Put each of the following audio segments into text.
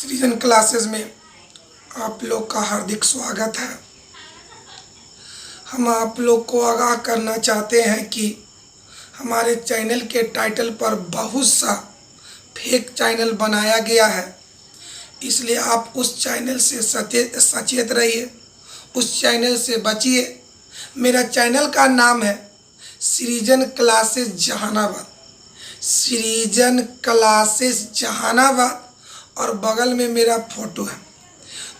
सृजन क्लासेस में आप लोग का हार्दिक स्वागत है। हम आप लोग को आगाह करना चाहते हैं कि हमारे चैनल के टाइटल पर बहुत सा फेक चैनल बनाया गया है, इसलिए आप उस चैनल से सचेत रहिए, उस चैनल से बचिए। मेरा चैनल का नाम है सृजन क्लासेस जहानाबाद, सृजन क्लासेस जहानाबाद और बगल में मेरा फ़ोटो है।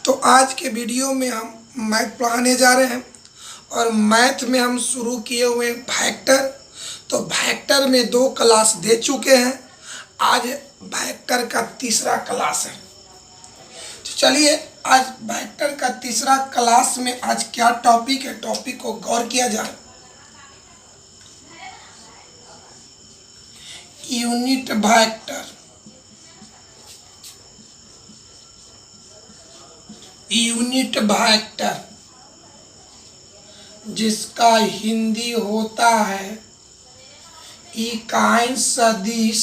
तो आज के वीडियो में हम मैथ पढ़ाने जा रहे हैं और मैथ में हम शुरू किए हुए हैं वेक्टर। तो वेक्टर में 2 क्लास दे चुके हैं, आज वेक्टर का तीसरा क्लास है। तो चलिए आज वेक्टर का तीसरा क्लास में आज क्या टॉपिक है, टॉपिक को गौर किया जाए। यूनिट वेक्टर, यूनिट वेक्टर जिसका हिंदी होता है इकाई सदिश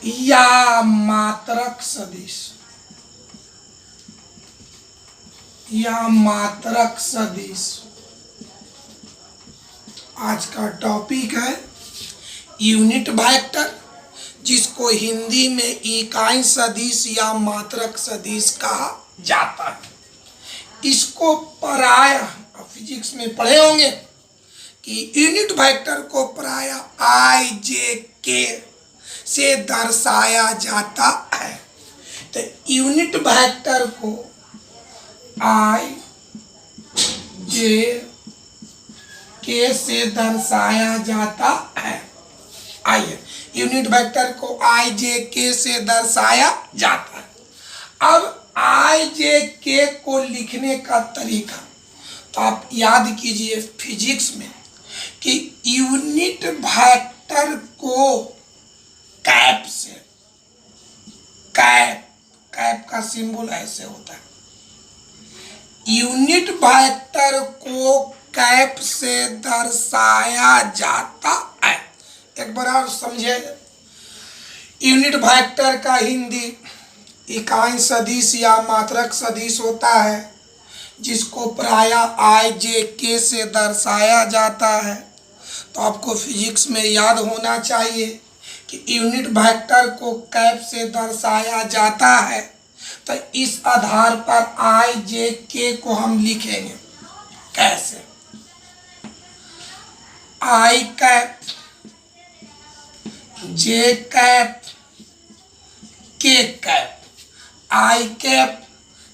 या मात्रक सदिश, या मात्रक सदिश आज का टॉपिक है यूनिट वेक्टर, जिसको हिंदी में इकाई सदिश या मात्रक सदिश कहा जाता है। इसको पराया फिजिक्स में पढ़े होंगे कि यूनिट वेक्टर को पराया आई जे के से दर्शाया जाता है। तो यूनिट वेक्टर को आई जे के से दर्शाया जाता है। आइए, यूनिट वेक्टर को आई जे के से दर्शाया जाता है। अब आई जे के को लिखने का तरीका तो आप याद कीजिए फिजिक्स में कि यूनिट वेक्टर को कैप से, कैप का सिंबल ऐसे होता है। यूनिट वेक्टर को कैप से दर्शाया जाता है। एक बार और समझे, यूनिट वेक्टर का हिंदी इकाई सदिश या मात्रक सदिश होता है, जिसको प्रायः आई जे के से दर्शाया जाता है। तो आपको फिजिक्स में याद होना चाहिए कि यूनिट वेक्टर को कैप से दर्शाया जाता है। तो इस आधार पर आई जे के को हम लिखेंगे कैसे, आई कैप जे कैप के कैप, आई कैप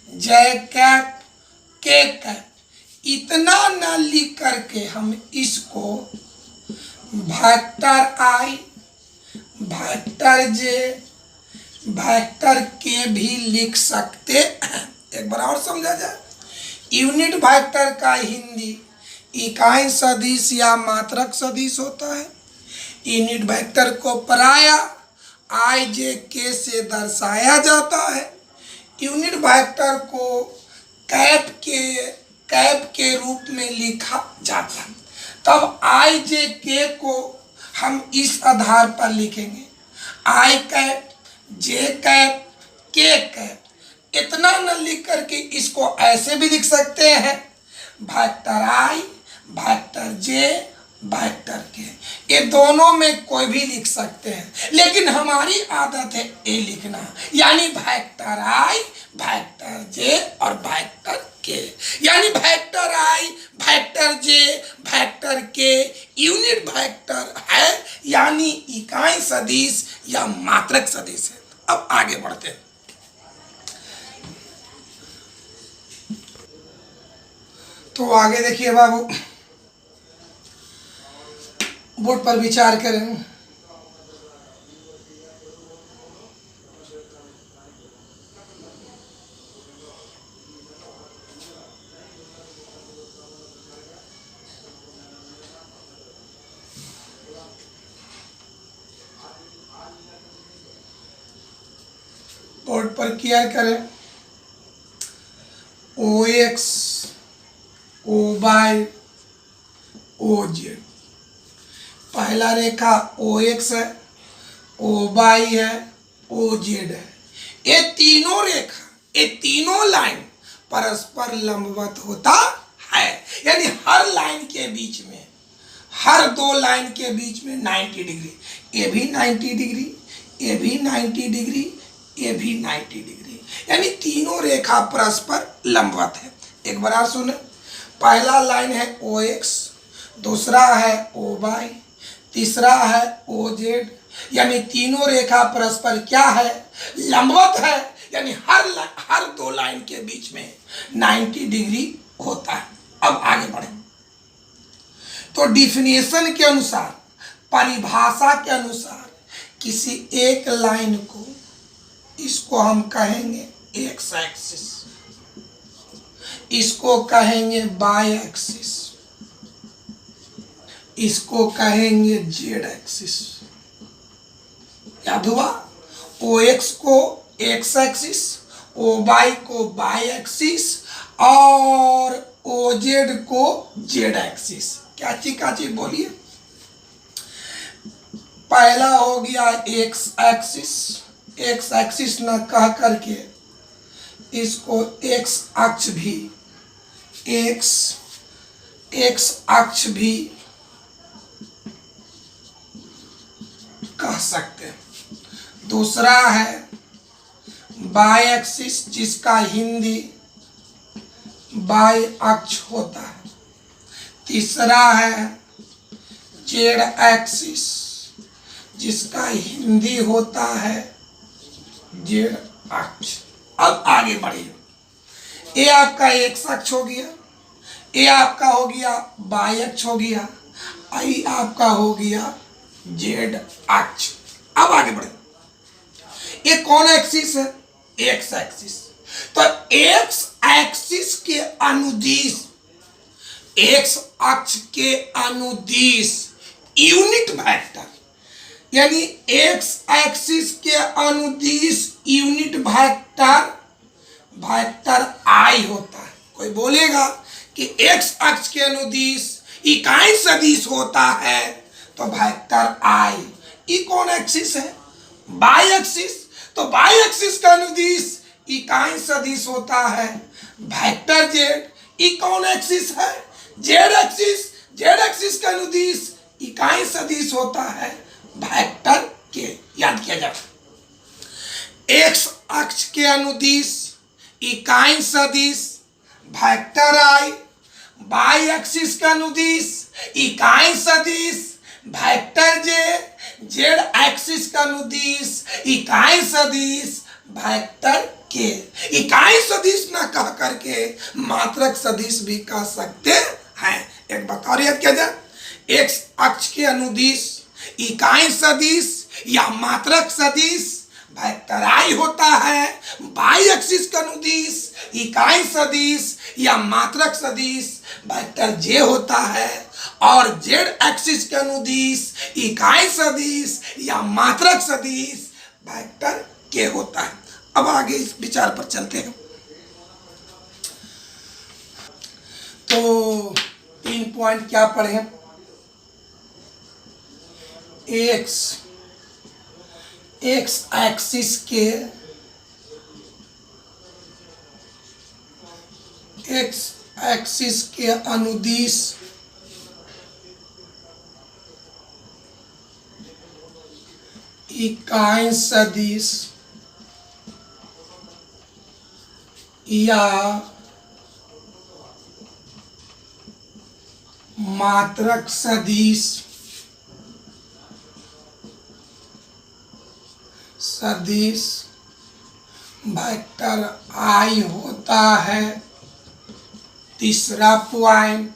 जे कैप के कैप। इतना न लिख करके हम इसको वेक्टर आई, वेक्टर जे, वेक्टर के भी लिख सकते हैं। एक बार और समझा जाए, यूनिट वेक्टर का हिंदी इकाई सदिश या मात्रक सदिश होता है। यूनिट वेक्टर को प्रायः आई जे के से दर्शाया जाता है। यूनिट वेक्टर को कैप के रूप में लिखा जाता है। तब आई जे के को हम इस आधार पर लिखेंगे, आई कैप जे कैप के कैप। इतना न लिख करके इसको ऐसे भी लिख सकते हैं, वेक्टर आई, वेक्टर जे, वेक्टर के। ये दोनों में कोई भी लिख सकते हैं, लेकिन हमारी आदत है ए लिखना, यानी वेक्टर आई, वेक्टर जे और वेक्टर के। यानी वेक्टर आई, वेक्टर जे, वेक्टर के यूनिट वेक्टर है, यानी इकाई सदिश या मात्रक सदिश है। अब आगे बढ़ते हैं। तो आगे देखिए बाबू, बोर्ड पर विचार करें। बोर्ड पर क्या करें, O X O Y O Z. पहला रेखा ओ एक्स है, ओ वाई है, ओ जेड है। ये तीनों रेखा, ये तीनों लाइन परस्पर लंबवत होता है। यानी हर लाइन के बीच में, हर दो लाइन के बीच में 90 डिग्री, ये भी 90 डिग्री, ये भी 90 डिग्री, ये भी 90 डिग्री, यानी तीनों रेखा परस्पर लंबवत है। एक बार सुने, पहला लाइन है OX, दूसरा है OY, तीसरा है OZ, यानी तीनों रेखा परस्पर क्या है, लंबवत है। यानी हर दो लाइन के बीच में 90 डिग्री होता है। अब आगे बढ़े तो डिफिनेशन के अनुसार, परिभाषा के अनुसार, किसी एक लाइन को, इसको हम कहेंगे एक्स एक्सिस, इसको कहेंगे वाई एक्सिस, इसको कहेंगे जेड एक्सिस। याद हुआ? OX को एक्स एक्सिस, OY को वाई एक्सिस और OZ को जेड एक्सिस। क्या चीज बोलिए? पहला हो गया एक्स एक्सिस, एक्स एक्सिस न कह करके इसको एक्स अक्ष भी, एक्स अक्ष भी कह सकते हैं। दूसरा है वाई एक्सिस, जिसका हिंदी वाई अक्ष होता है। तीसरा है जेड एक्सिस, जिसका हिंदी होता है जेड अक्ष। अब आगे बढ़िए, ये आपका एक्स अक्ष हो गया, ये आपका हो गया वाई अक्ष हो गया, आई आपका हो गया जेड अक्ष। अब आगे बढ़े, ये कौन एक्सिस है? X axis. तो एक्स एक्सिस के अनुदिश, एक्स अक्ष के अनुदिश यूनिट वेक्टर, यानी एक्स एक्सिस के अनुदिश यूनिट वेक्टर आई होता है। कोई बोलेगा कि एक्स अक्ष के अनुदिश इकाई सदिश होता है, तो वेक्टर आई। ई कौन एक्सिस है? Y axis. तो वाई एक्सिस का अनुदिश इकाई सदिश होता है वेक्टर जेड। ई कौन एक्सिस है? Z axis. जेड एक्सिस का अनुदिश इकाई सदिश होता है वेक्टर के। याद किया जाए, एक्स अक्ष के अनुदिश इकाई सदिश वेक्टर आई, वाई एक्सिस का अनुदिश इकाई सदिश वेक्टर जे, जेड एक्सिस का अनुदिश इकाई सदिश वेक्टर के। इकाई सदिश ना कह करके मात्रक सदिश भी कह सकते हैं। एक बात और याद किया जाए, एक्स अक्ष के अनुदिश इकाई सदिश या मात्रक सदिश वेक्टर आई होता है, वाई एक्सिस का अनुदिश इकाई सदिश या मात्रक सदिश वेक्टर जे होता है, और जेड एक्सिस के अनुदिश इकाई सदिश या मात्रक सदिश वेक्टर के होता है। अब आगे इस विचार पर चलते हैं। तो 3 पॉइंट क्या पढ़े? एक्स एक्सिस के, एक्स एक्सिस के अनुदिश इकाई सदिश या मात्रक सदिश वेक्टर आई होता है। तीसरा पॉइंट,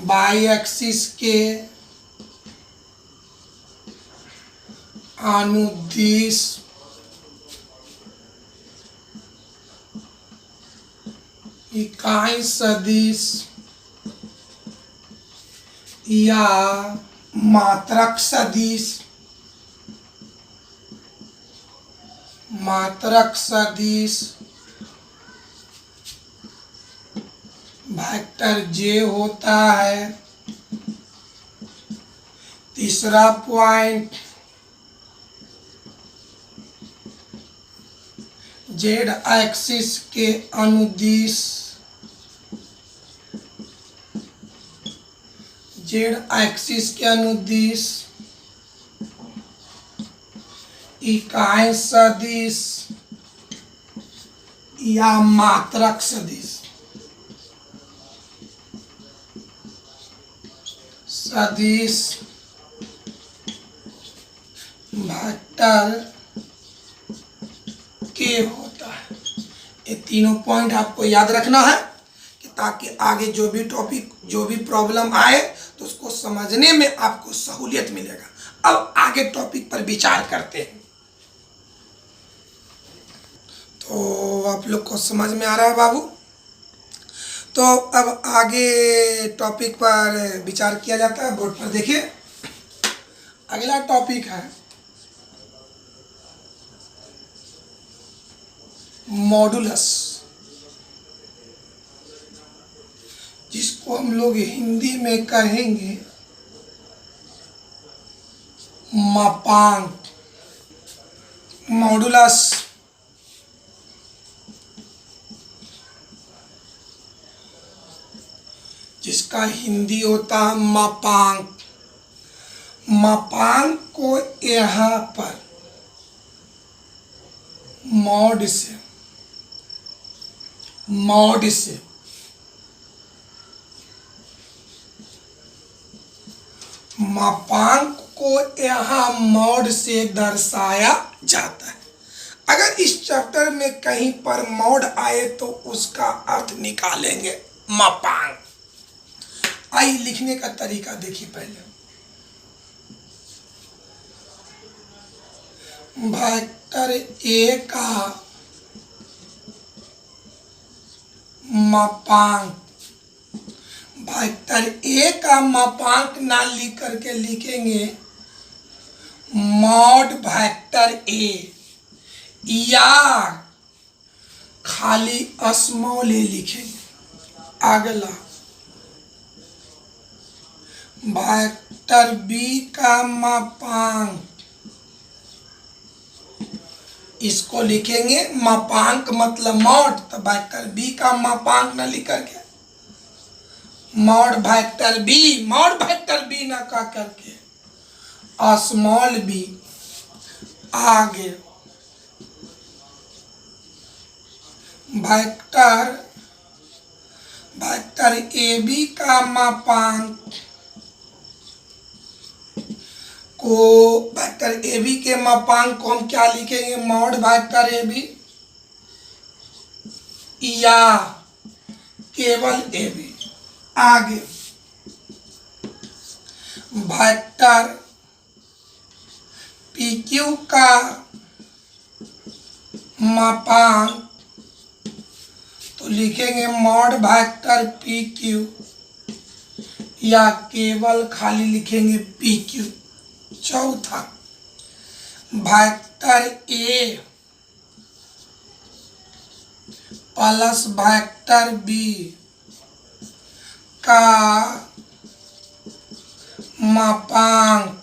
वाई एक्सिस के अनुदिश इकाई सदिश या मात्रक सदिश वेक्टर जे होता है। तीसरा पॉइंट, जेड एक्सिस के अनुदिश, जेड एक्सिस के अनुदिश इकाई सदिश या मात्रक सदिश, सदिश वेक्टर के होता है। ये तीनों पॉइंट आपको याद रखना है कि ताकि आगे जो भी टॉपिक, जो भी प्रॉब्लम आए तो उसको समझने में आपको सहूलियत मिलेगा। अब आगे टॉपिक पर विचार करते हैं। तो आप लोग को समझ में आ रहा है बाबू? तो अब आगे टॉपिक पर विचार किया जाता है। बोर्ड पर देखिए, अगला टॉपिक है मॉडुलस, जिसको हम लोग हिंदी में कहेंगे मापांक। मॉडुलस जिसका हिंदी होता है मापांक। मापांक को यहाँ पर मॉड से मापांक को यहाँ मॉड से दर्शाया जाता है। अगर इस चैप्टर में कहीं पर मॉड आए तो उसका अर्थ निकालेंगे मापांक। आइए लिखने का तरीका देखिए। पहले वेक्टर ए का मापांक, वेक्टर ए का मापांक ना लिख करके लिखेंगे मॉड वेक्टर ए, या खाली स्मॉल ए लिखेंगे। अगला वेक्टर बी का मापांक, इसको लिखेंगे मापांक मतलब मॉड, तो वेक्टर बी का मापांक ना लिख करके मॉड वेक्टर बी ना कह करके स्मॉल बी। आगे वेक्टर ए बी का मापांक को, वेक्टर ए बी के मापांक को हम क्या लिखेंगे मॉड वेक्टर ए बी या केवल ए बी। आगे वेक्टर पी क्यू का मापांक तो लिखेंगे मॉड वेक्टर पी क्यू या केवल खाली लिखेंगे पी क्यू। चौथा vector A plus vector B का मापांक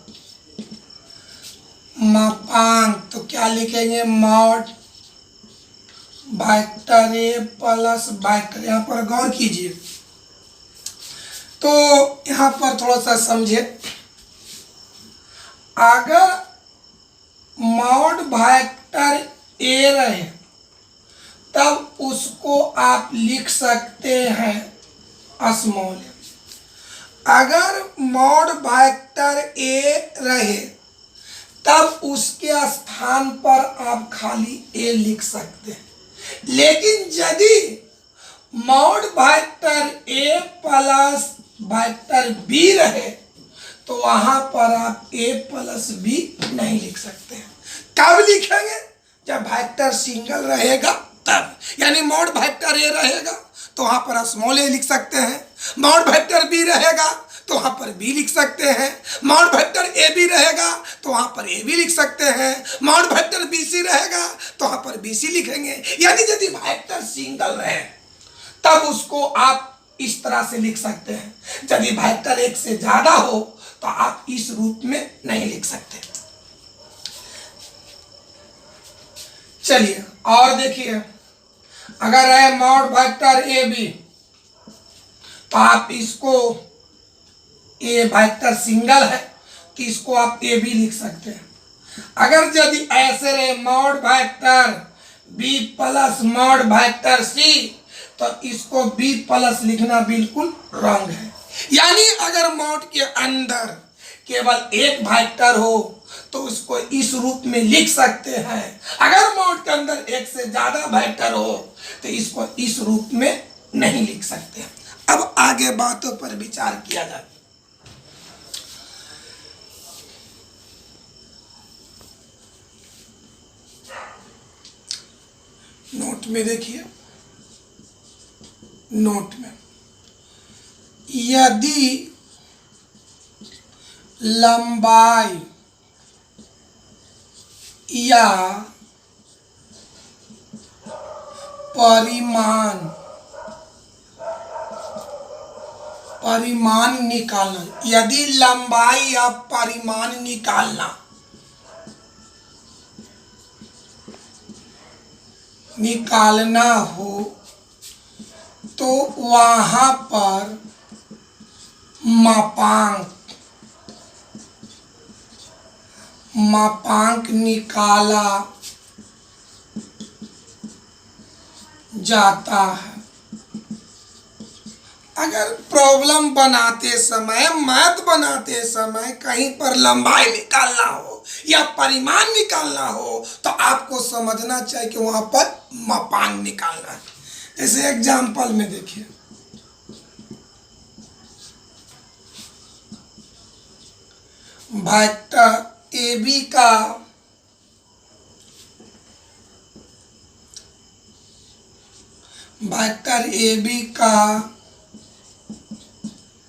तो क्या लिखेंगे mod vector A plus vector. यहाँ पर गौर कीजिए, तो यहाँ पर थोड़ा सा समझे। अगर मॉड वेक्टर ए रहे तब उसको आप लिख सकते हैं स्मॉल। अगर मॉड वेक्टर ए रहे तब उसके स्थान पर आप खाली ए लिख सकते हैं। लेकिन यदि mod vector A plus vector B रहे तो वहां पर आप ए प्लस बी नहीं लिख सकते हैं। कब लिखेंगे? जब वेक्टर सिंगल रहेगा तब, यानी मॉड वेक्टर ए रहेगा तो वहां पर स्मॉल ए लिख सकते हैं, मॉड वेक्टर बी रहेगा तो वहां पर बी लिख सकते हैं, मॉड वेक्टर ए बी रहेगा तो वहां पर ए बी लिख सकते हैं, मॉड वेक्टर बी सी रहेगा तो वहां पर बी सी लिखेंगे। यानी यदि वेक्टर सिंगल रहे तब उसको आप इस तरह से लिख सकते हैं। यदि वेक्टर एक से ज्यादा हो तो आप इस रूप में नहीं लिख सकते। चलिए और देखिए, अगर है मॉड वेक्टर ए बी तो आप इसको, ए वेक्टर सिंगल है तो इसको आप ए बी लिख सकते हैं। अगर यदि ऐसे रहे mod vector B plus mod vector C तो इसको बी प्लस लिखना बिल्कुल रॉन्ग है। यानी अगर मॉड के अंदर केवल एक वेक्टर हो तो उसको इस रूप में लिख सकते हैं। अगर मॉड के अंदर एक से ज्यादा वेक्टर हो तो इसको इस रूप में नहीं लिख सकते। अब आगे बातों पर विचार किया जाए। नोट में देखिए, नोट में यदि लंबाई या परिमाण निकालना, यदि लंबाई या परिमाण निकालना हो तो वहां पर मापांक निकाला जाता है। अगर प्रॉब्लम बनाते समय, मैथ बनाते समय कहीं पर लंबाई निकालना हो या परिमाण निकालना हो तो आपको समझना चाहिए कि वहां पर मापांक निकालना है। जैसे एग्जाम्पल में देखिए, वेक्टर ए बी का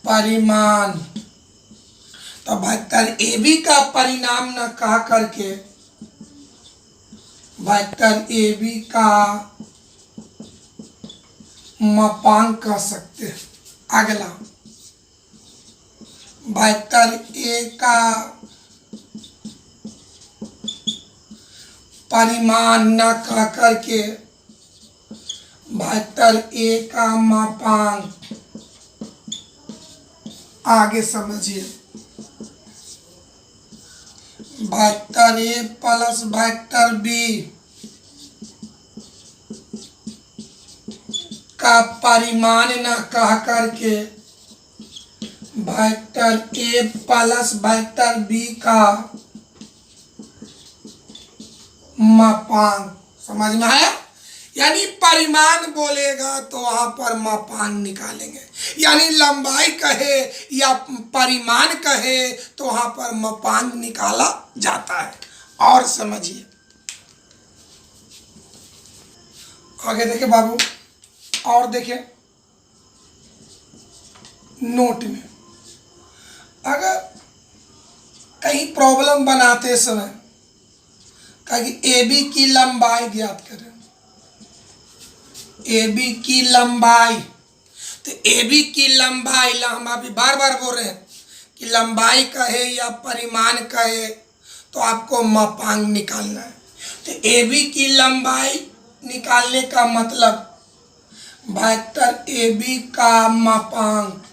परिमाण, तो वेक्टर ए बी का परिणाम न कह करके वेक्टर ए बी का मापांक कह सकते हैं। अगला, वेक्टर ए का परिमाण न कह करके वेक्टर ए का मापांक। आगे समझिए, vector A plus vector B का परिमाण न कह करके vector A plus vector B का मापांक। समझ में आया? यानी परिमाण बोलेगा तो वहां पर मापांक निकालेंगे, यानी लंबाई कहे या परिमाण कहे तो वहां पर मापांक निकाला जाता है। और समझिए, आगे देखिए बाबू, और देखिए नोट में, अगर कहीं प्रॉब्लम बनाते समय कहीं ए बी की लंबाई ज्ञात करें, ए बी की लंबाई, तो ए बी की लंबाई, हम अभी बार बार बोल रहे हैं कि लंबाई कहे या परिमाण कहे तो आपको मापांक निकालना है। तो ए बी की लंबाई निकालने का मतलब वेक्टर ए बी का मापांक,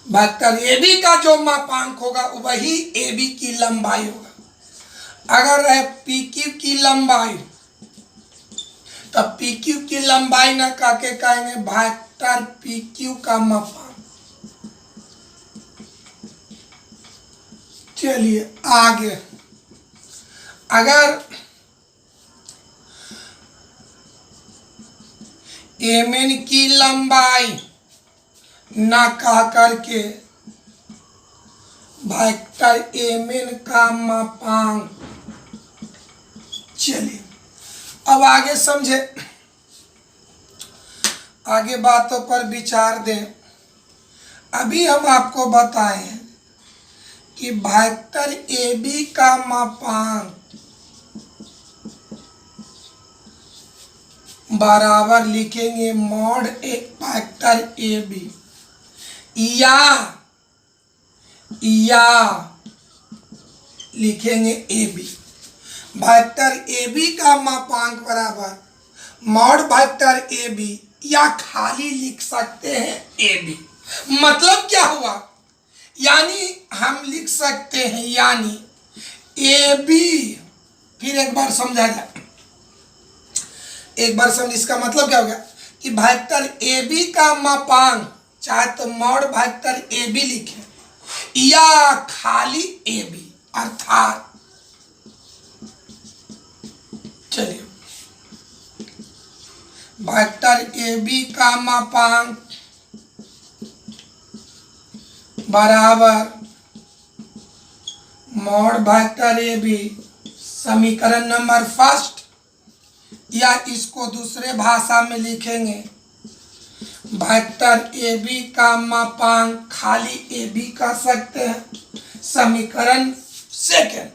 वेक्टर ए बी का जो मापांक होगा वही ए बी की लंबाई होगा। अगर है पी क्यू की लंबाई तो पी क्यू की लंबाई ना कह के कहेंगे वेक्टर पी क्यू का मापांक। चलिए आगे, अगर एम एन की लंबाई ना कह करके वेक्टर एम एन का मापांक। चलिए अब आगे समझे, आगे बातों पर विचार दें। अभी हम आपको बताएं कि वेक्टर ए बी का मापांक बराबर लिखेंगे मॉड एक वेक्टर ए बी, या लिखेंगे A B. Vector A B का मापांक बराबर मॉड वेक्टर ए बी, या खाली लिख सकते हैं ए बी। मतलब क्या हुआ, यानी हम लिख सकते हैं यानी ए बी, फिर एक बार समझा जाए, एक बार समझ, इसका मतलब क्या हो गया कि वेक्टर ए बी का मापांक चाहे तो मॉड वेक्टर ए बी लिखें या खाली ए बी, अर्थात चलिए वेक्टर ए बी का मापांक बराबर मॉड वेक्टर ए बी, समीकरण नंबर फर्स्ट, या इसको दूसरे भाषा में लिखेंगे वेक्टर ए बी का मापांक खाली ए बी कर सकते हैं, समीकरण सेकंड।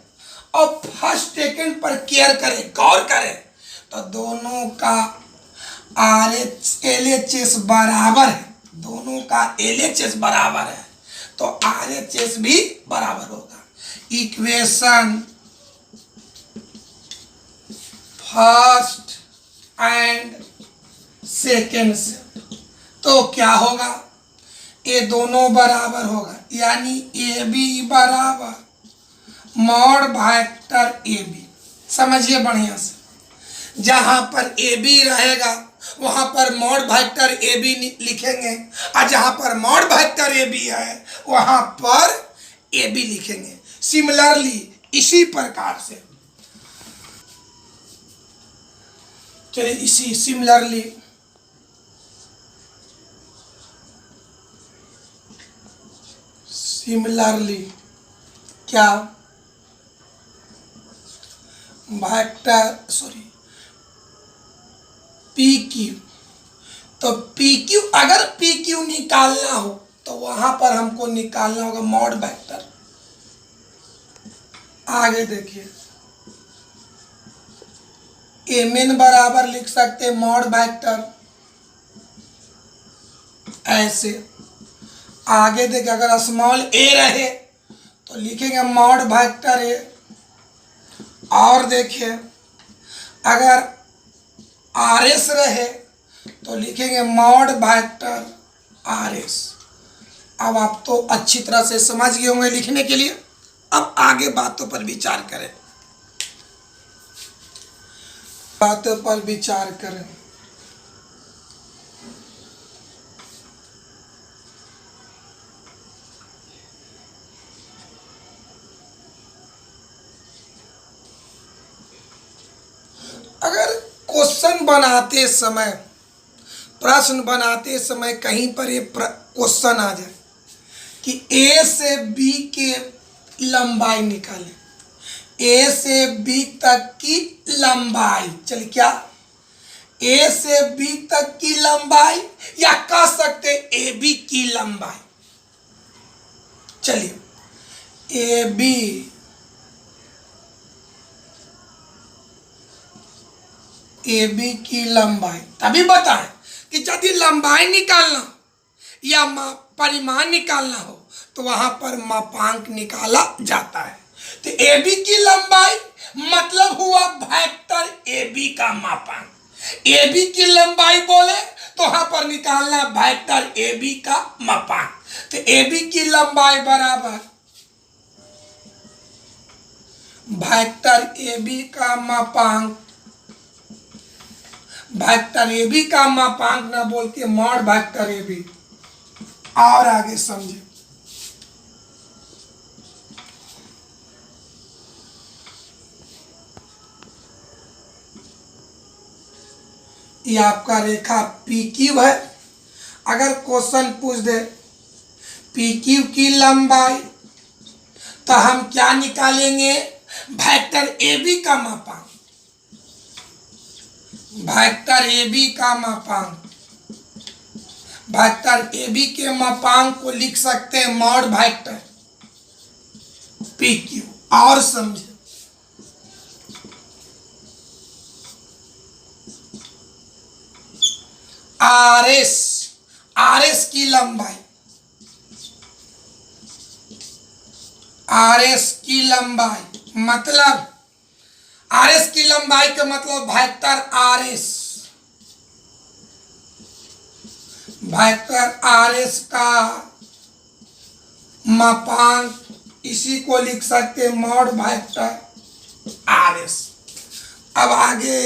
और फर्स्ट सेकंड पर केयर करें, गौर करें, तो दोनों का LHS बराबर है, दोनों का LHS बराबर है, तो RHS भी बराबर होगा। इक्वेशन फर्स्ट एंड सेकेंड से, तो क्या होगा, ये दोनों बराबर होगा, यानी ए बी बराबर मॉड वेक्टर ए बी। समझिए बढ़िया से, जहां पर ए बी रहेगा वहां पर मॉड वेक्टर ए बी लिखेंगे, और जहां पर मॉड वेक्टर ए बी है वहां पर ए बी लिखेंगे। सिमिलरली इसी प्रकार से, चलिए इसी सिमिलरली क्या वेक्टर पी क्यू, तो पी क्यू, अगर पी क्यू निकालना हो तो वहां पर हमको निकालना होगा मॉड वेक्टर। आगे देखिए एम एन बराबर लिख सकते हैं मॉड वेक्टर, ऐसे। आगे देखिए अगर स्मॉल ए रहे तो लिखेंगे मॉड वेक्टर ए, और देखिए अगर आर एस रहे तो लिखेंगे मॉड वेक्टर आर एस। अब आप तो अच्छी तरह से समझ गए होंगे लिखने के लिए, अब आगे बातों पर विचार करें, बातों पर विचार करें। अगर क्वेश्चन बनाते समय, प्रश्न बनाते समय कहीं पर ये क्वेश्चन आ जाए कि ए से बी के लंबाई निकालें, ए से बी तक की लंबाई, चलिए क्या ए से बी तक की लंबाई, या कह सकते ए बी की लंबाई। चलिए ए बी की लंबाई, तभी बताएं कि यदि लंबाई निकालना या परिमाण निकालना हो तो वहां पर मापांक निकाला जाता है। तो ए बी की लंबाई मतलब हुआ वेक्टर ए बी का मापांक। ए बी की लंबाई बोले तो वहां पर निकालना वेक्टर ए बी का मापांक। तो ए बी की लंबाई बराबर वेक्टर ए बी का मापांक, वेक्टर ए बी का मापांक ना बोल के मॉड वेक्टर ए बी। और आगे समझे, ये आपका रेखा पी क्यू है। अगर क्वेश्चन पूछ दे पी क्यू की लंबाई, तो हम क्या निकालेंगे, वेक्टर ए बी का मापांक, वेक्टर ए बी का मापांक। वेक्टर ए बी के मापांक को लिख सकते हैं मॉड वेक्टर पी क्यू। और समझे, आर एस की लंबाई, आर एस की लंबाई, मतलब आर एस की लंबाई का मतलब vector R S, vector R S का मापांक, इसी को लिख सकते मॉड वेक्टर आर एस। अब आगे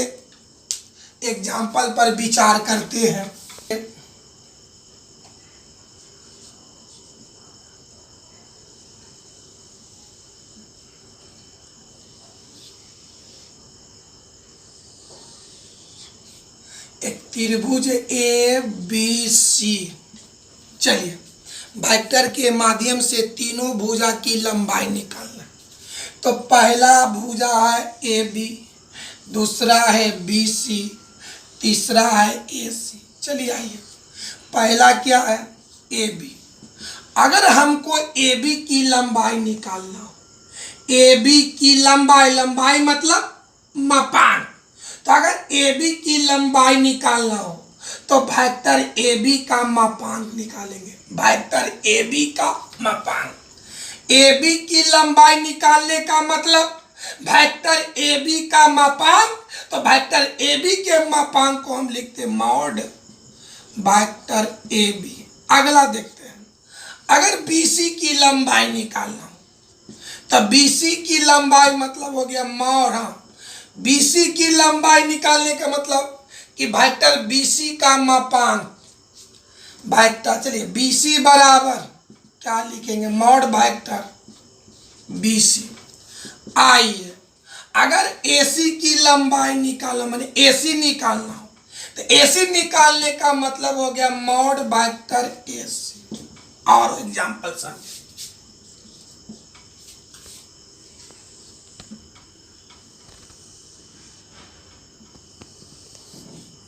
एग्जाम्पल पर विचार करते हैं। एक त्रिभुज ए बी सी, चलिए वेक्टर के माध्यम से तीनों भुजा की लंबाई निकालना। तो पहला भुजा है ए बी, दूसरा है बी सी, तीसरा है ए सी। चलिए आइए, पहला क्या है ए बी। अगर हमको ए बी की लंबाई निकालना हो, ए बी की लंबाई, लंबाई मतलब मापांक, तो अगर ए बी की लंबाई निकालना हो तो वेक्टर ए बी का मापांक निकालेंगे, वेक्टर ए बी का मापांक। ए बी की लंबाई निकालने का मतलब वेक्टर ए बी का मापांक, तो वेक्टर ए बी के मापांक को हम लिखते मॉड वेक्टर ए बी। अगला देखते हैं, अगर बी सी की लंबाई निकालना हो तो बी सी की लंबाई मतलब हो गया मॉड, हाँ बीसी की लंबाई निकालने का मतलब कि वेक्टर बीसी का मापांक, वेक्टर चलिए बीसी बराबर क्या लिखेंगे मॉड वेक्टर बीसी। आइए अगर एसी की लंबाई निकालना, माने एसी निकालना हो तो एसी निकालने का मतलब हो गया मॉड वेक्टर एसी। और एग्जांपल समझिए,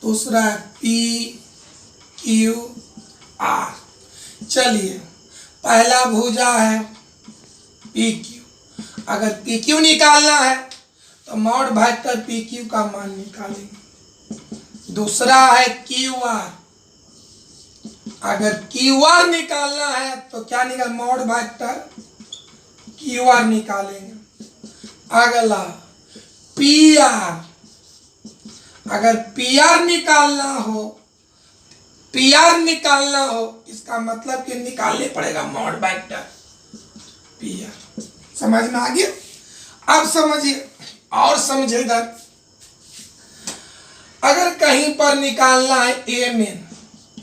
दूसरा है पी क्यू आर। चलिए पहला भुजा है पी क्यू, अगर पी क्यू निकालना है तो मॉड वेक्टर पी क्यू का मान निकालेंगे। दूसरा है क्यू आर, अगर क्यू आर निकालना है तो क्या निकाल मॉड वेक्टर क्यू आर निकालेंगे। अगला पी आर, अगर पी आर निकालना हो, पी आर निकालना हो इसका मतलब कि निकालने पड़ेगा मॉड वेक्टर पी आर। समझ में आ गया? अब समझिए और समझे इधर, अगर कहीं पर निकालना है एम एन,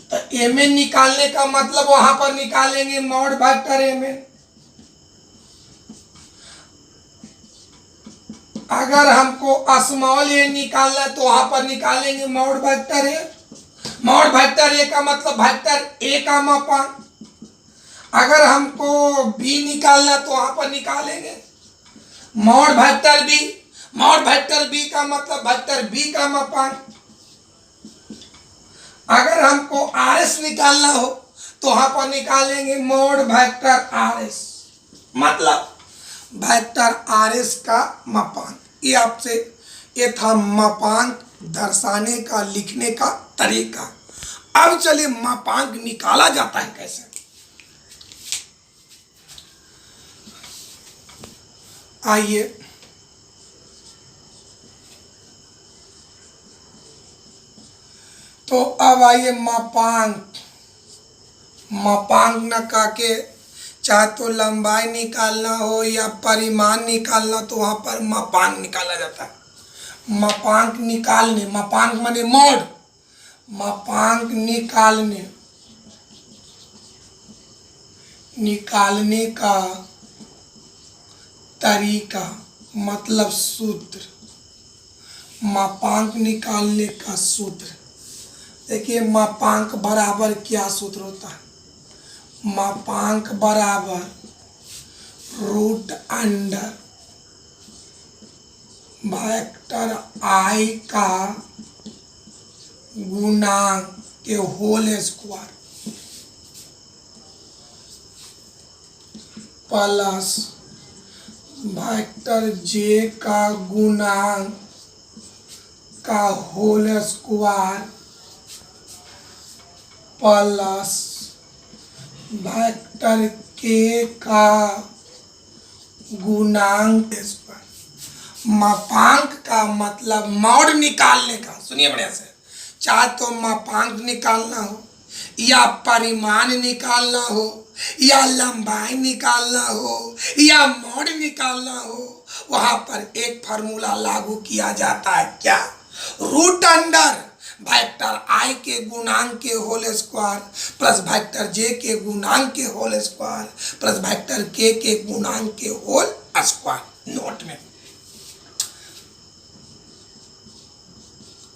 तो एम एन निकालने का मतलब वहां पर निकालेंगे मॉड वेक्टर एम एन। अगर हमको स्मॉल ए निकालना है तो वहां पर निकालेंगे मॉड वेक्टर ए। मॉड वेक्टर ए का मतलब वेक्टर ए का मापांक। अगर हमको बी निकालना तो वहां पर निकालेंगे mod vector B. Mod vector B का मतलब वेक्टर बी का मापांक। अगर हमको आर एस निकालना हो तो वहां पर निकालेंगे मॉड वेक्टर आर एस, मतलब वेक्टर आर एस का मापांक। ये आपसे ये था मापांक दर्शाने का, लिखने का तरीका। अब चलिए मापांक निकाला जाता है कैसे। आइए तो अब आइए मापांक, मापांक न काके चाहे तो लंबाई निकालना हो या परिमाण निकालना तो वहां पर मापांक निकाला जाता है। मापांक निकालने, मापांक माने मॉड, मापांक निकालने, निकालने का तरीका मतलब सूत्र, मापांक निकालने का सूत्र। देखिए मापांक बराबर क्या सूत्र होता है, मापांक बराबर रूट अंडर वेक्टर आई का गुणांक के होल स्क्वायर प्लस वेक्टर जे का गुणांक का होल स्क्वायर प्लस वेक्टर के का गुणांक स्क्वायर। मापांक का मतलब मॉड निकालने का, सुनिए बढ़िया से, चाहे तो मापांक निकालना हो या परिमाण निकालना हो या लंबाई निकालना हो या मॉड निकालना हो, वहां पर एक फार्मूला लागू किया जाता है, क्या? रूट अंडर वेक्टर आई के गुणांक के होल स्क्वायर प्लस वेक्टर जे के गुणांक के होल स्क्वायर प्लस वेक्टर के गुणांक के होल स्क्वायर।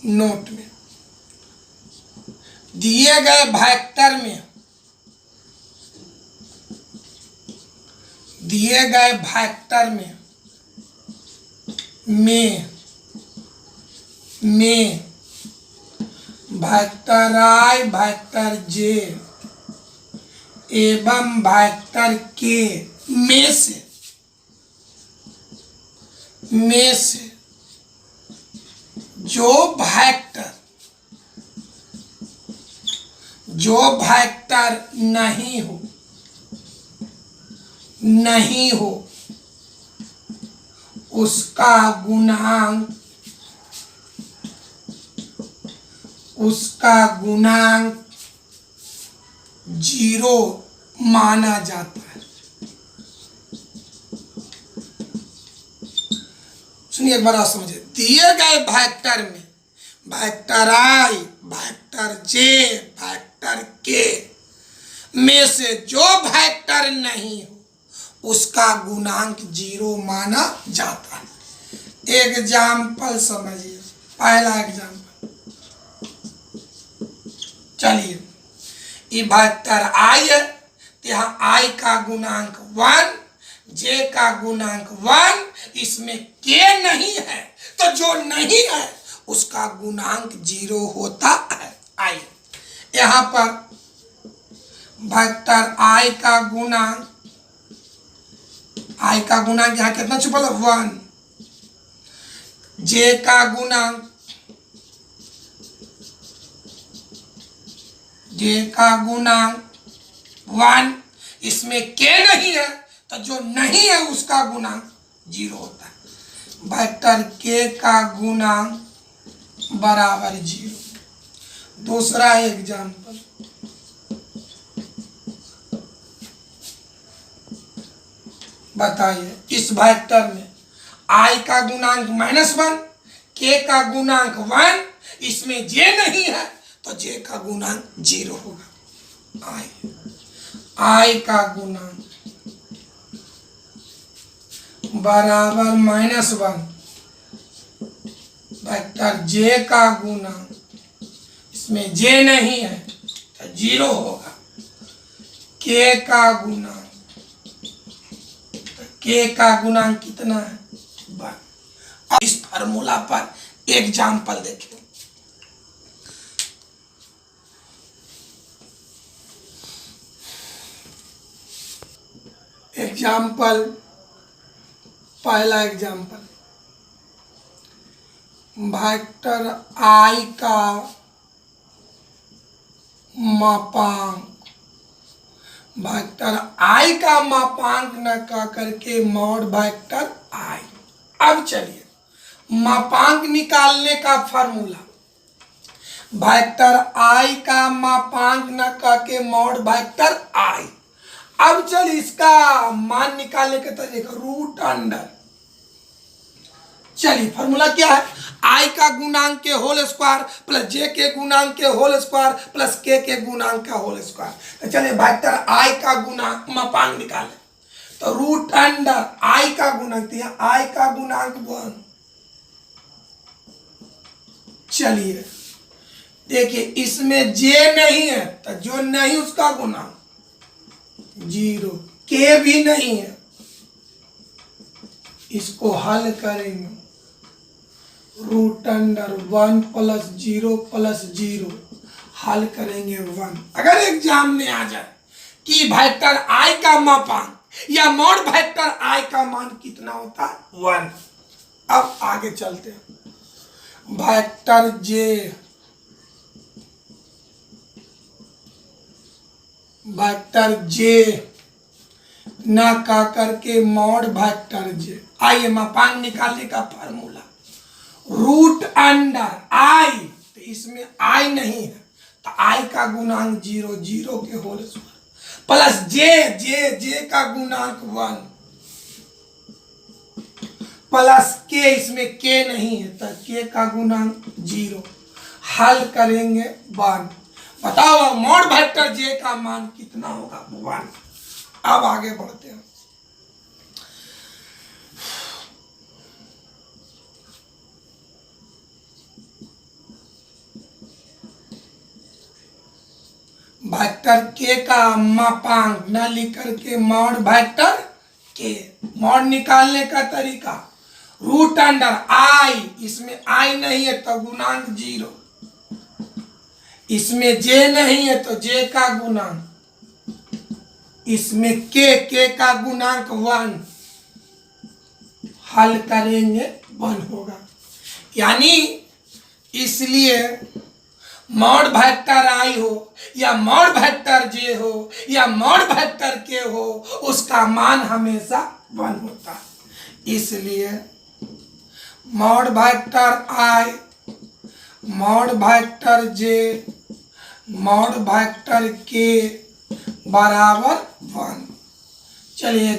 नोट में दिए गए वेक्टर में वेक्टर आई वेक्टर जे एवं वेक्टर के में से जो वेक्टर नहीं हो उसका गुणांक 0 माना जाता है। सुनिए एक बार आप समझिए, दिए गए वेक्टर में वेक्टर आई वेक्टर जे वेक्टर के में से जो वेक्टर नहीं हो उसका गुणांक 0 माना जाता है। एग्जाम्पल समझिए, पहला एग्जाम्पल, चलिए ये वेक्टर आई है, यहाँ आई का गुणांक 1, जे का गुणांक 1, इसमें के नहीं है तो जो नहीं है उसका गुणांक 0 होता है। आई यहाँ पर वेक्टर आई का गुणांक यहाँ कितना छुपा है? 1। जे का गुणांक जे का गुणांक 1, इसमें के नहीं है तो जो नहीं है उसका गुणांक 0 होता है। वेक्टर के का गुणांक बराबर 0। दूसरा एग्जाम्पल, बताइए इस वेक्टर में आई का गुणांक -1, के का गुणांक 1, इसमें जे नहीं है तो जे का गुणांक 0 होगा। आई का गुणांक बराबर -1, वेक्टर जे का गुणांक, इसमें जे नहीं है तो 0 होगा। के का गुणांक, के का गुणांक कितना है? 1। अब इस फार्मूला पर एग्जाम्पल देखिए, पहला एग्जाम्पल, वेक्टर आई का मापांक, वेक्टर आई का मापांक न का करके मॉड वेक्टर आई। अब चलिए मापांक निकालने का फार्मूला, वेक्टर आई का मापांक न का के मॉड वेक्टर आई। अब चलिए इसका मान निकालने के तरीका, रूट अंडर, चलिए फार्मूला क्या है? आई का गुणांक के होल स्क्वायर प्लस जे के गुणांक के होल स्क्वायर प्लस के गुणांक का होल स्क्वायर। तो चलिए वेक्टर आई का गुणांक मापांक निकाले, तो रूट अंडर आई का गुणांक, आई का गुणांक 1। चलिए देखिए इसमें जे नहीं है तो जो नहीं उसका गुणांक 0, के भी नहीं है, इसको हल करेंगे, रूट अंडर 1 + 0 + 0, हल करेंगे 1। अगर एग्जाम में आ जाए कि वेक्टर आई का मापांक या मॉड वेक्टर आई का मान कितना होता है? 1। अब आगे चलते हैं, वेक्टर जे, ना का करके मॉड वेक्टर जे। आइए मापांक निकालने का फार्मूला, रूट अंडर आई, तो इसमें आई नहीं है तो आई का गुणांक 0, 0 के होल स्क्वायर प्लस जे, जे का गुणांक 1 प्लस के, इसमें के नहीं है तो के का गुणांक 0, हल करेंगे 1। बताओ मॉड वेक्टर जे का मान कितना होगा, 1। अब आगे बढ़ते हैं। वेक्टर के का मापांक न लिख करके मॉड वेक्टर के, मॉड निकालने का तरीका, रूट अंडर आई, इसमें आई नहीं है तो गुणांक 0, इसमें जे नहीं है तो जे का गुणांक, इसमें के का गुणांक 1, हल करेंगे 1 होगा। यानी इसलिए मॉड वेक्टर आई हो या मॉड वेक्टर जे हो या मॉड वेक्टर के हो, उसका मान हमेशा 1 होता है। इसलिए मॉड वेक्टर आई, मॉड वेक्टर जे, मॉड वेक्टर के बराबर 1। चलिए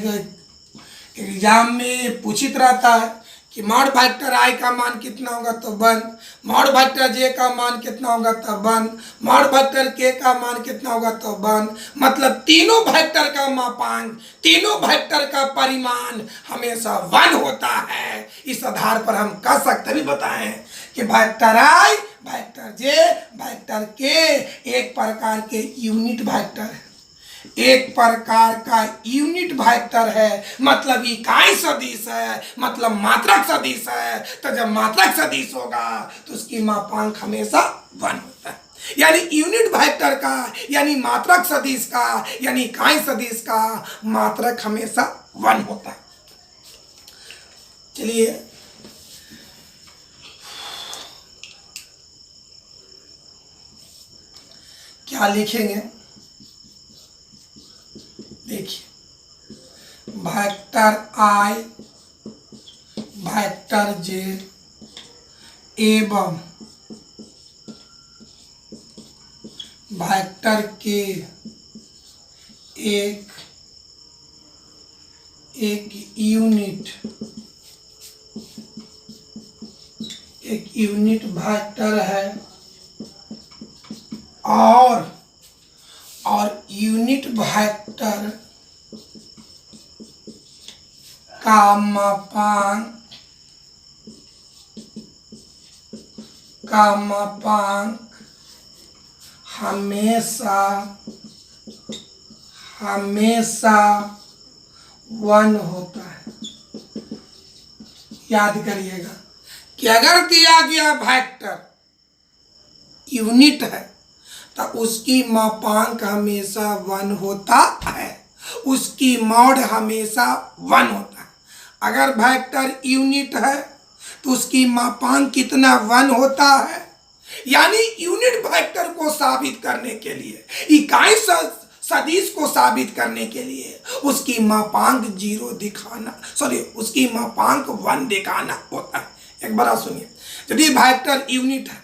एग्जाम में पूछित रहता है कि मॉड वेक्टर आई का मान कितना होगा तो 1, मॉड वेक्टर जे का मान कितना होगा तो 1, मॉड वेक्टर के का मान कितना होगा तो 1। मतलब तीनों वेक्टर का मापांक, तीनों वेक्टर का परिमाण हमेशा 1 होता है। इस आधार पर हम कह सकते भी बताएं कि वेक्टर आई, वेक्टर जे, वेक्टर के एक प्रकार के यूनिट वेक्टर है, एक प्रकार का यूनिट वेक्टर है, मतलब इकाई सदिश है, मतलब मात्रक सदिश है। तो जब मात्रक सदिश होगा तो उसकी मापांक हमेशा 1 होता है। यानी यूनिट वेक्टर का, यानी मात्रक सदिश का, यानी इकाई सदिश का मात्रक हमेशा 1 होता है। चलिए क्या लिखेंगे, देखिए वेक्टर आई, वेक्टर जे एवं वेक्टर के एक यूनिट वेक्टर है और यूनिट वेक्टर का मापांक हमेशा 1 होता है। याद करिएगा कि अगर दिया गया वेक्टर यूनिट है तो उसकी मापांक हमेशा 1 होता है, उसकी मॉड हमेशा 1 होता है। अगर वेक्टर यूनिट है तो उसकी मापांक कितना 1 होता है। यानी यूनिट वेक्टर को साबित करने के लिए, इकाई सदिश को साबित करने के लिए उसकी मापांक 0 दिखाना, उसकी मापांक 1 दिखाना होता है। एक बार सुनिए, यदि वेक्टर यूनिट है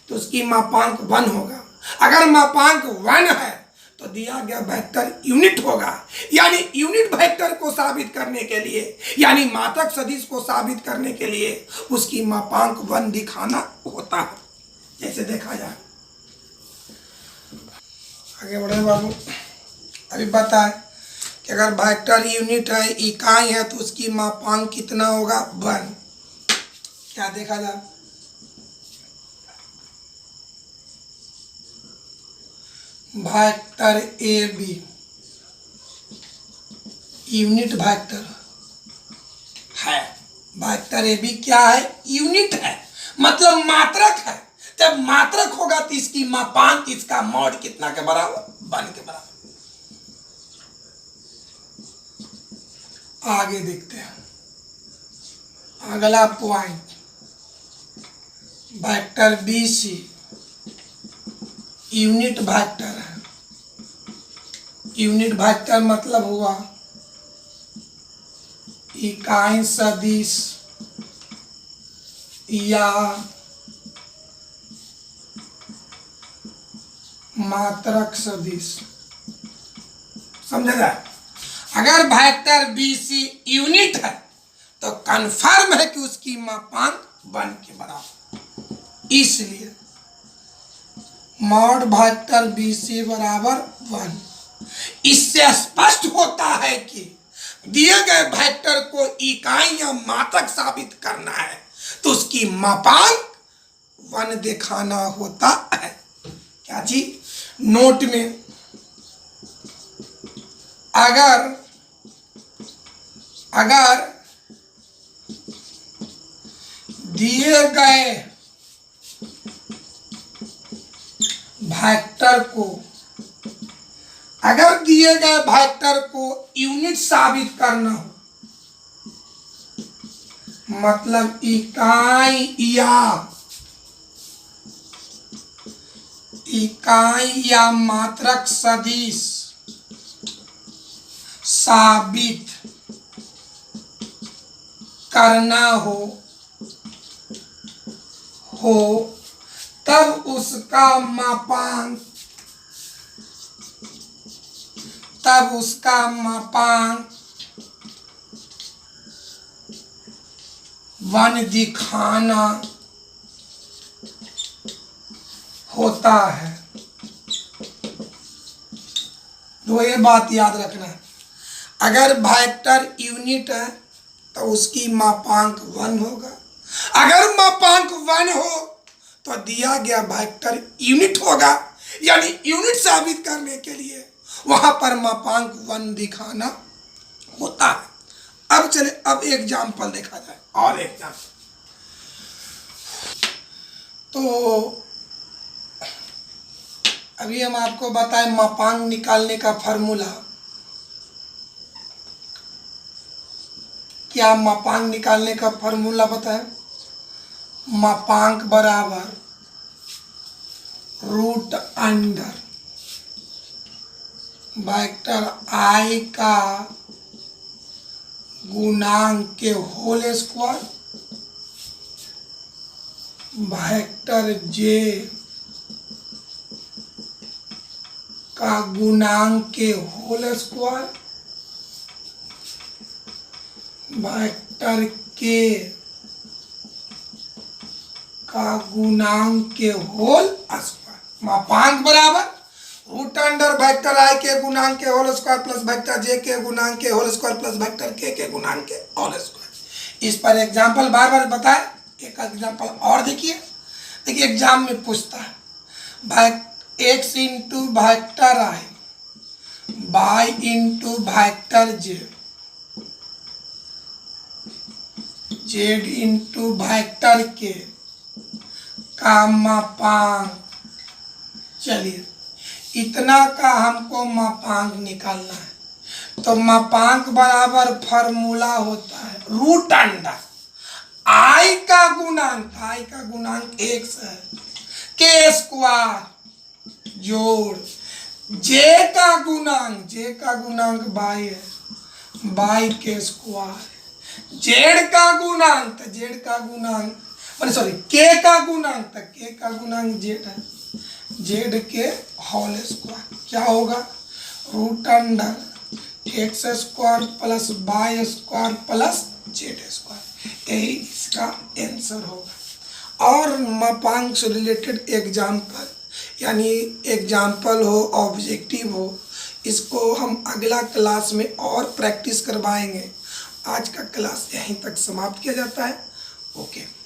तो उसकी मापांक 1 होगा। अगर मापांक 1 है तो दिया गया वेक्टर यूनिट होगा। यानी यूनिट वेक्टर को साबित करने के लिए, यानी मात्रक सदिश को साबित करने के लिए उसकी मापांक 1 दिखाना होता है। जैसे देखा जाए, आगे बढ़े बाबू। अभी बताए कि अगर वेक्टर यूनिट है, इकाई है, तो उसकी मापांक कितना होगा 1। क्या देखा जाए, vector A B unit vector है। वेक्टर ए बी क्या है, यूनिट है, मतलब मात्रक है। जब मात्रक होगा तो इसकी मापांक, इसका मॉड कितना के बराबर, 1 के बराबर। आगे देखते हैं अगला point, vector B C unit vector है। यूनिट वेक्टर मतलब हुआ इकाई सदिश या मात्रक सदिश। समझेगा? अगर वेक्टर BC यूनिट है तो कन्फर्म है कि उसकी मापांक 1 के बराबर। इसलिए मॉड वेक्टर BC बराबर 1। इससे स्पष्ट होता है कि दिए गए वेक्टर को इकाई या मात्रक साबित करना है तो उसकी मापांक 1 दिखाना होता है। क्या चीज? नोट में अगर दिए गए वेक्टर को यूनिट साबित करना हो, मतलब इकाई या मात्रक सदिश साबित करना हो तब उसका मापांक 1 दिखाना होता है। तो ये बात याद रखना है, अगर वेक्टर यूनिट है तो उसकी मापांक 1 होगा। अगर मापांक 1 हो तो दिया गया वेक्टर यूनिट होगा, यानी यूनिट साबित करने के लिए वहां पर मापांक 1 दिखाना होता है। अब चले, अब एग्जाम्पल देखा जाए और एग्जाम्पल। तो अभी हम आपको बताएं मापांक निकालने का फॉर्मूला। क्या मापांक निकालने का फॉर्मूला बताएं? मापांक बराबर रूट अंडर वेक्टर I का गुणांक के होल स्क्वायर, वेक्टर J का गुणांक के होल स्क्वायर, वेक्टर K का गुणांक के होल स्क्वायर। मापांक बराबर रूट अंडर वेक्टर I के गुणांक के whole square plus vector J के गुणांक के whole square plus vector K के गुणांक के होल स्क्वायर। इस पर एग्जाम्पल बार बार बताए। एक एग्जाम्पल और देखिए एग्जाम में पूछता है x into vector I y into vector J z into vector K का मापांक। चलिए इतना का हमको मापांक निकालना है, तो मापांक बराबर फॉर्मूला होता है रूट अंडर I का गुणांक x है के स्क्वायर जोड़ J का गुणांक y है y के स्क्वायर, Z का गुणांक K का गुणांक Z है Z के होल स्क्वायर। क्या होगा? Root under x square plus y square plus Z square. यही इसका आंसर होगा। और मापांक से रिलेटेड एग्जाम्पल, यानी एग्जाम्पल हो, ऑब्जेक्टिव हो, इसको हम अगला क्लास में और प्रैक्टिस करवाएंगे। आज का क्लास यहीं तक समाप्त किया जाता है। ओके।